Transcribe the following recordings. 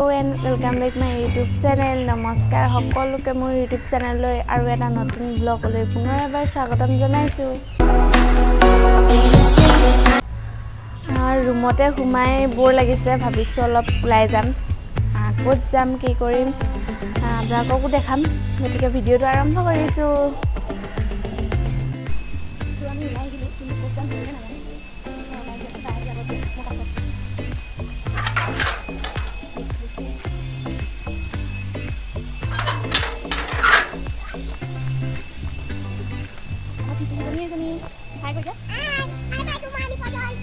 Welcome back my YouTube channel नमस्कार সকলোকে মোৰ यूट्यूब चैनलলৈ আৰু এটা নতুন ব্লগলৈ পুনৰ এবাৰ স্বাগতম জনাইছো ৰুমতে ঘুমাই বৰ লাগিছে ভাবিছো অলপ ওলাই যাম ক'ত যাম কি কৰিম আপোনালোককো দেখাম গতিকে ভিডিওটো আৰম্ভ কৰিছো Hai cô chứ? Hai ba chúng mày coi rồi.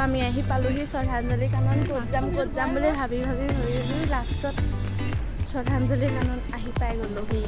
আমি আহি পালোহি শ্ৰদ্ধাঞ্জলি কানন ক'ত যাম বুলি ভাবি লাষ্টত শ্ৰদ্ধাঞ্জলি কানন আহি পাই গ'লোহি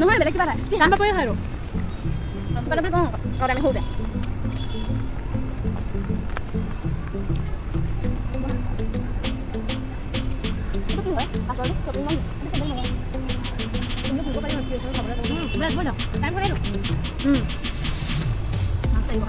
Nomor balik kita ada. Kan apa ya haru? Pada balik kau dah mehul deh. Apa tu? Apa tu? Kau bilang. Ini buku pada nak kira kau pada. Belas boleh. Time kau dulu. Masa ini.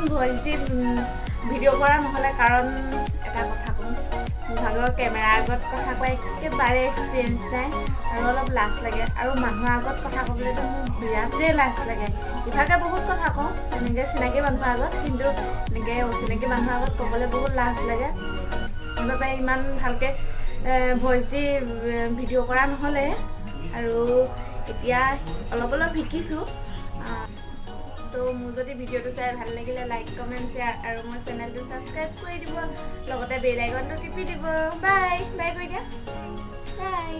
Voice দি video' কৰা নহ'লে কাৰণ এটা কথা ক'ম মোৰ ভাগৰ camera আগত কথা কোৱা একেবাৰে এক্সপিৰিয়েঞ্চ নাই আৰু অলপ লাজ লাগে আৰু মানুহৰ আগত কথা ক'বলৈতো মোৰ বিৰাটেই লাজ লাগে ইভাগে বহুত কথা কওঁ এনেকৈ চিনাকি মানুহৰ আগত কিন্তু এনেকৈ অচিনাকি মানুহৰ আগত ক'বলৈ বহুত লাজ লাগে সেইবাবে ইমান ভালকৈ ভইচ দি ভিডিঅ' কৰা নহ'লে আৰু এতিয়া অলপ শিকিছোঁ তো মোৰ যদি ভিডিঅ'টো চাই ভাল লাগিলে লাইক কমেণ্ট শ্বেয়াৰ আৰু মোৰ চেনেলটো ছাবস্ক্ৰাইব কৰি দিব লগতে বেল আইকনটো টিপি দিব বাই বাই কৰি দিয়া বাই